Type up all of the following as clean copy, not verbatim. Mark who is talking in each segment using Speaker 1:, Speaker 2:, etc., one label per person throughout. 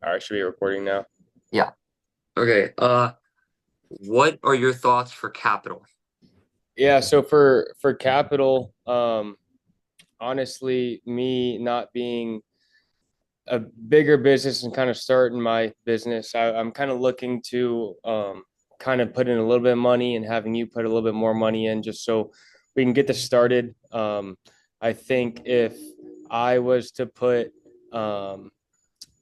Speaker 1: All right, should be recording now.
Speaker 2: Yeah. Okay. What are your thoughts for capital?
Speaker 1: Yeah, so for capital, honestly, me not being a bigger business and kind of starting my business, I'm kind of looking to kind of put in a little bit of money and having you put a little bit more money in just so we can get this started. I think if I was to put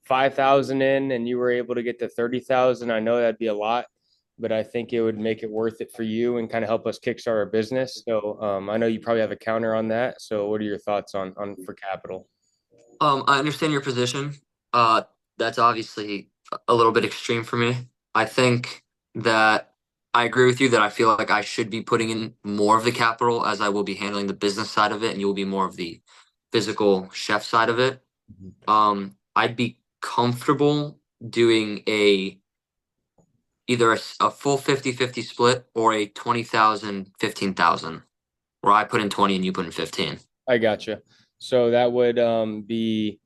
Speaker 1: 5,000 in and you were able to get to 30,000, I know that'd be a lot, but I think it would make it worth it for you and kind of help us kickstart our business. So I know you probably have a counter on that. So what are your thoughts on for capital?
Speaker 2: I understand your position. That's obviously a little bit extreme for me. I think that I agree with you that I feel like I should be putting in more of the capital as I will be handling the business side of it, and you will be more of the physical chef side of it. I'd be comfortable doing either a full 50-50 split or a 20,000 15,000, where I put in 20 and you put in 15.
Speaker 1: I gotcha. So that would be,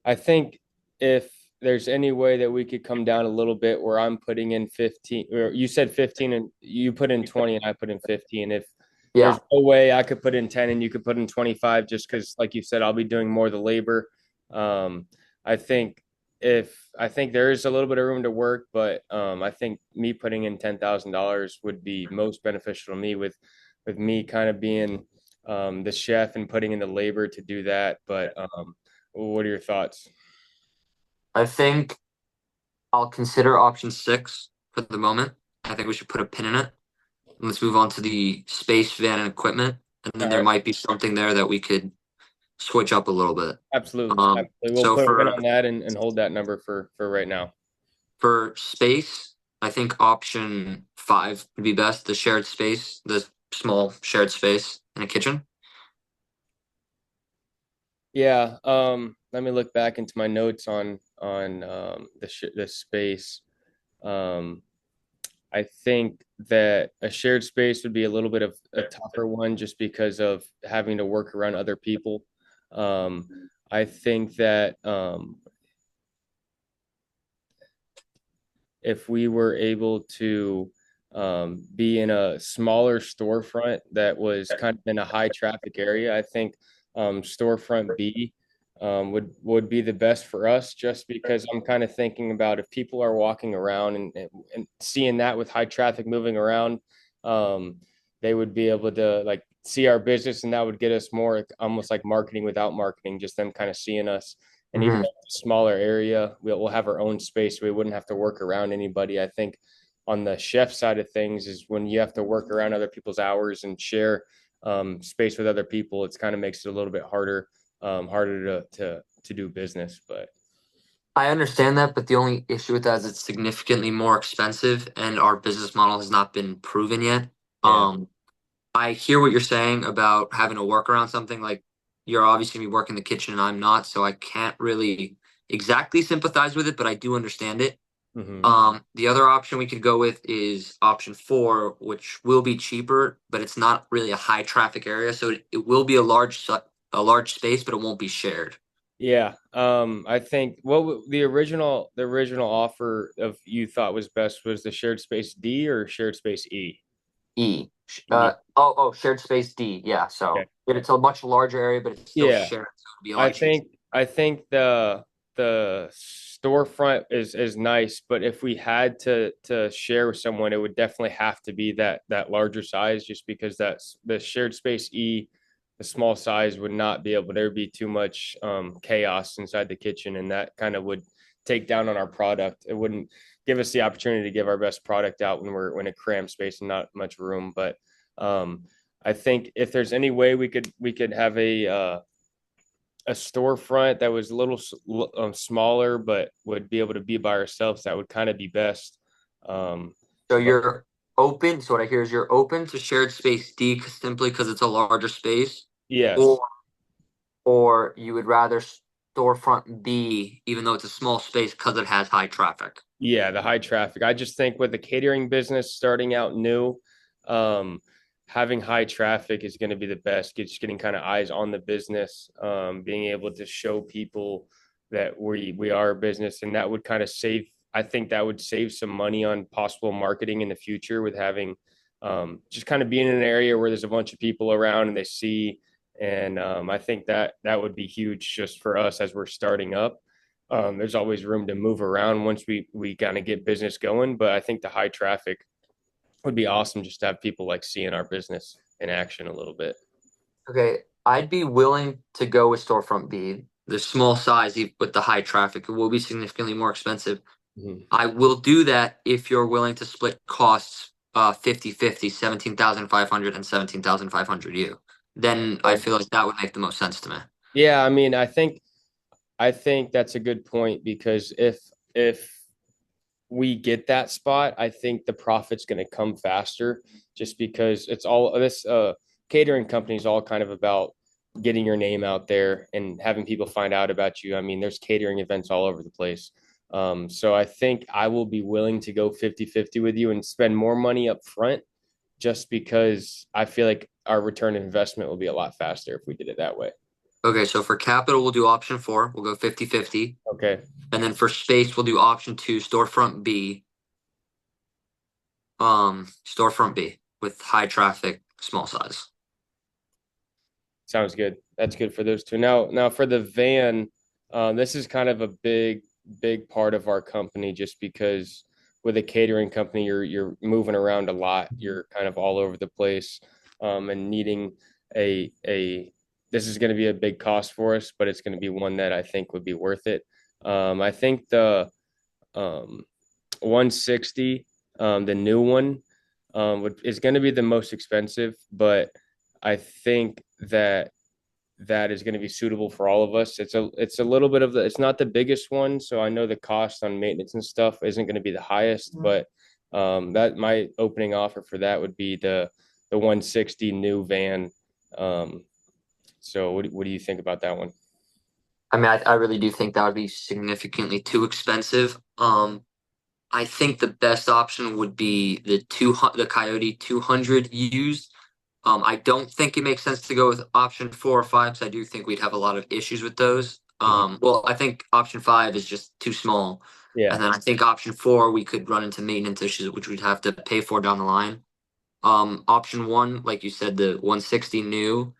Speaker 1: I think if there's any way that we could come down a little bit where I'm putting in 15, or you said 15 and you put in 20 and I put in 15. If there's
Speaker 2: Yeah.
Speaker 1: no way I could put in 10 and you could put in 25 just because, like you said, I'll be doing more of the labor. Um, I think I think there is a little bit of room to work, but I think me putting in $10,000 would be most beneficial to me with me kind of being the chef and putting in the labor to do that. But what are your thoughts?
Speaker 2: I think I'll consider option six for the moment. I think we should put a pin in it. Let's move on to the space, van, and equipment. And
Speaker 1: All
Speaker 2: then there
Speaker 1: right,
Speaker 2: might be something there that we could switch up a little bit.
Speaker 1: absolutely, absolutely. We'll
Speaker 2: So
Speaker 1: put a pin on that and hold that number for right now.
Speaker 2: for space, I think option five would be best. The shared space, the small shared space in a kitchen.
Speaker 1: Yeah. Let me look back into my notes on the space. Um, I think that a shared space would be a little bit of a tougher one just because of having to work around other people. Um, I think that if we were able to be in a smaller storefront that was kind of in a high traffic area, I think storefront B would be the best for us. Just because I'm kind of thinking about if people are walking around and seeing that with high traffic moving around, um, they would be able to like see our business, and that would get us more almost like marketing without marketing, just them kind of seeing us. And even
Speaker 2: Mhm.
Speaker 1: though it's a smaller area, we'll have our own space. We wouldn't have to work around anybody. I think on the chef side of things is when you have to work around other people's hours and share space with other people, it's kind of makes it a little bit harder to do business. But
Speaker 2: I understand that, but the only issue with that is it's significantly more expensive and our business model has not been proven yet.
Speaker 1: yeah,
Speaker 2: Um, I hear what you're saying about having to work around something like you're obviously gonna be working in the kitchen and I'm not, so I can't really exactly sympathize with it, but I do understand it.
Speaker 1: hmm
Speaker 2: The other option we could go with is option four, which will be cheaper, but it's not really a high traffic area, so it will be a large space, but it won't be shared.
Speaker 1: yeah. I think the original offer of you thought was best was the shared space D or shared space E.
Speaker 2: E.
Speaker 1: E.
Speaker 2: Shared space D. Yeah,
Speaker 1: Okay.
Speaker 2: so it's a much larger area, but it's still
Speaker 1: Yeah.
Speaker 2: shared, so it'll be a
Speaker 1: I
Speaker 2: lot cheaper.
Speaker 1: think I think the storefront is nice, but if we had to share with someone, it would definitely have to be that larger size, just because that's the shared space E, the small size would not be able. There'd be too much chaos inside the kitchen, and that kind of would take down on our product. It wouldn't give us the opportunity to give our best product out when we're in a cramped space and not much room. But um, I think if there's any way we could have a storefront that was a little smaller, but would be able to be by ourselves, that would kind of be best. Um,
Speaker 2: So
Speaker 1: but
Speaker 2: you're open. So what I hear is you're open to shared space D simply because it's a larger space,
Speaker 1: yes,
Speaker 2: or you would rather storefront B, even though it's a small space, because it has high traffic.
Speaker 1: yeah, the high traffic. I just think with the catering business starting out new, um, having high traffic is going to be the best. Just getting kind of eyes on the business, being able to show people that we are a business, and that would kind of save. I think that would save some money on possible marketing in the future with having just kind of being in an area where there's a bunch of people around and they see. And I think that that would be huge just for us as we're starting up. There's always room to move around once we kind of get business going, but I think the high traffic would be awesome just to have people like seeing our business in action a little bit.
Speaker 2: Okay, I'd be willing to go with storefront B. The small size with the high traffic, it will be significantly more expensive.
Speaker 1: Mhm.
Speaker 2: I will do that if you're willing to split costs 50-50, 17,500 and 17,500 you. Then I
Speaker 1: Okay.
Speaker 2: feel like that would make the most sense to me.
Speaker 1: Yeah, I mean, I think that's a good point because if we get that spot, I think the profit's going to come faster just because it's all this catering company is all kind of about getting your name out there and having people find out about you. I mean, there's catering events all over the place. So I think I will be willing to go 50-50 with you and spend more money up front just because I feel like our return on investment will be a lot faster if we did it that way.
Speaker 2: Okay, so for capital, we'll do option four. We'll go 50-50.
Speaker 1: Okay.
Speaker 2: And then for space, we'll do option two, storefront B. Storefront B with high traffic, small size.
Speaker 1: Sounds good. That's good for those two. Now for the van, this is kind of a big part of our company just because with a catering company, you're moving around a lot. You're kind of all over the place, and needing a this is going to be a big cost for us, but it's going to be one that I think would be worth it. I think the um, 160, the new one, is going to be the most expensive, but I think that that is going to be suitable for all of us. It's a little bit of the it's not the biggest one, so I know the cost on maintenance and stuff isn't going to be the highest, but that my opening offer for that would be the 160 new van. Um, so what do you think about that one?
Speaker 2: I mean, I really do think that would be significantly too expensive. I think the best option would be the Coyote 200 used. I don't think it makes sense to go with option four or five because I do think we'd have a lot of issues with those.
Speaker 1: Mhm.
Speaker 2: Well, I think option five is just too small,
Speaker 1: Yeah.
Speaker 2: and then I think option four we could run into maintenance issues which we'd have to pay for down the line. Option one, like you said, the 160 new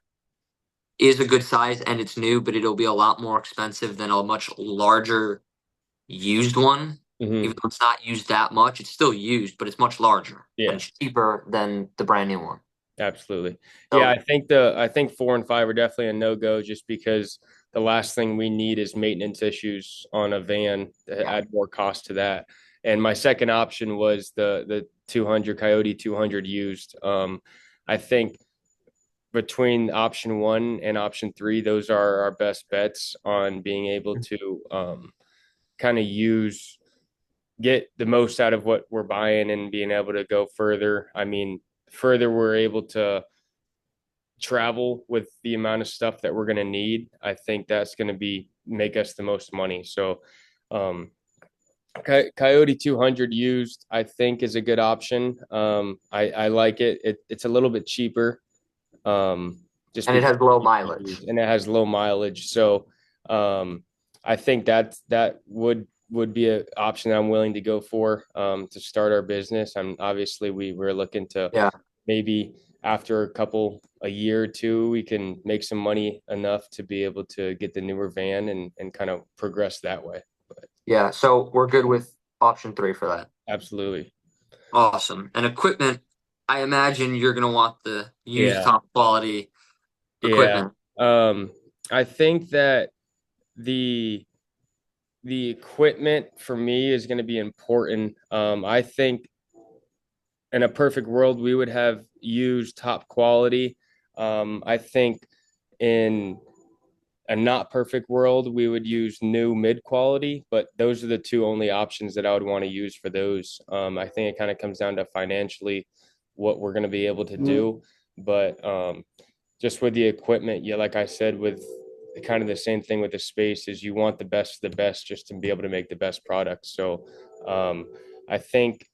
Speaker 2: is a good size and it's new, but it'll be a lot more expensive than a much larger used one. Even
Speaker 1: Hmm.
Speaker 2: though it's not used that much, it's still used, but it's much larger and
Speaker 1: Yeah.
Speaker 2: it's cheaper than the brand new one.
Speaker 1: Absolutely. Yeah,
Speaker 2: So
Speaker 1: I think 4 and 5 are definitely a no go just because the last thing we need is maintenance issues on a van to
Speaker 2: yeah,
Speaker 1: add more cost to that. And my second option was the 200 Coyote 200 used. I think between option one and option three, those are our best bets on being able to kind of use get the most out of what we're buying and being able to go further. I mean, further we're able to travel with the amount of stuff that we're going to need, I think that's going to be make us the most money. So, um, Coyote 200 used, I think, is a good option. I like it. It's a little bit cheaper, just
Speaker 2: and it
Speaker 1: because
Speaker 2: has low mileage.
Speaker 1: and it has low mileage. So, I think that would be an option that I'm willing to go for to start our business. I'm obviously we're looking to
Speaker 2: Yeah,
Speaker 1: maybe after a year or two, we can make some money enough to be able to get the newer van and kind of progress that way. But
Speaker 2: yeah. So we're good with option three for that.
Speaker 1: absolutely.
Speaker 2: Awesome. And equipment, I imagine you're gonna want the used
Speaker 1: Yeah.
Speaker 2: top quality
Speaker 1: Yeah.
Speaker 2: equipment.
Speaker 1: Um, I think that the the equipment for me is going to be important. I think in a perfect world, we would have used top quality. I think in a not perfect world, we would use new mid quality, but those are the two only options that I would want to use for those. I think it kind of comes down to financially what we're going to be able to do. But just with the equipment, yeah, like I said, with kind of the same thing with the space is you want the best just to be able to make the best product. So I think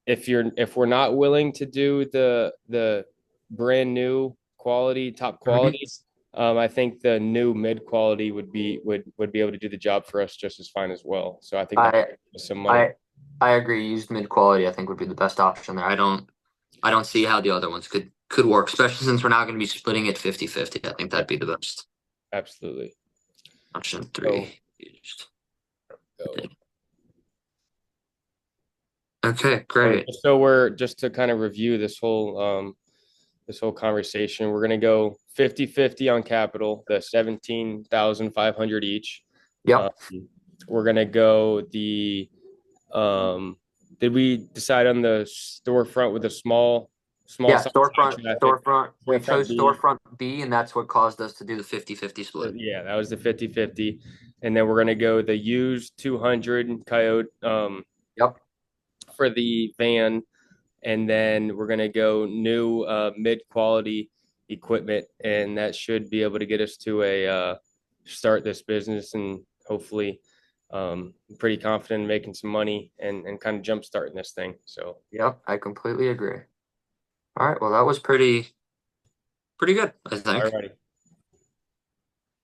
Speaker 1: if we're not willing to do the brand new quality, top
Speaker 2: Mhm.
Speaker 1: quality, I think the new mid quality would be able to do the job for us just as fine as well. So I think that
Speaker 2: I
Speaker 1: was some money.
Speaker 2: I I agree. Used mid quality, I think, would be the best option there. I don't see how the other ones could work, especially since we're now going to be splitting it 50-50. I think
Speaker 1: Yeah,
Speaker 2: that'd be the best
Speaker 1: absolutely.
Speaker 2: option
Speaker 1: So
Speaker 2: three. Used.
Speaker 1: go.
Speaker 2: Okay,
Speaker 1: So
Speaker 2: great.
Speaker 1: just to kind of review this whole conversation, we're gonna go 50-50 on capital, the 17,500 each. Um,
Speaker 2: Yep.
Speaker 1: we're gonna go the did we decide on the storefront with a small
Speaker 2: Yeah,
Speaker 1: size
Speaker 2: storefront,
Speaker 1: traffic?
Speaker 2: storefront. We
Speaker 1: Storefront
Speaker 2: chose
Speaker 1: B.
Speaker 2: storefront B, and that's what caused us to do the 50-50 split.
Speaker 1: Yeah, that was the 50-50. And then we're gonna go the used 200 Coyote
Speaker 2: Yep.
Speaker 1: for the van, and then we're gonna go new mid quality equipment, and that should be able to get us to a start this business, and hopefully, pretty confident in making some money and kind of jump starting this thing. So,
Speaker 2: Yep. I completely agree. All right. Well, that was pretty good, I
Speaker 1: all
Speaker 2: think.
Speaker 1: righty,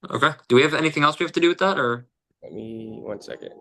Speaker 2: Okay. Do we have anything else we have to do with that, or?
Speaker 1: let me 1 second.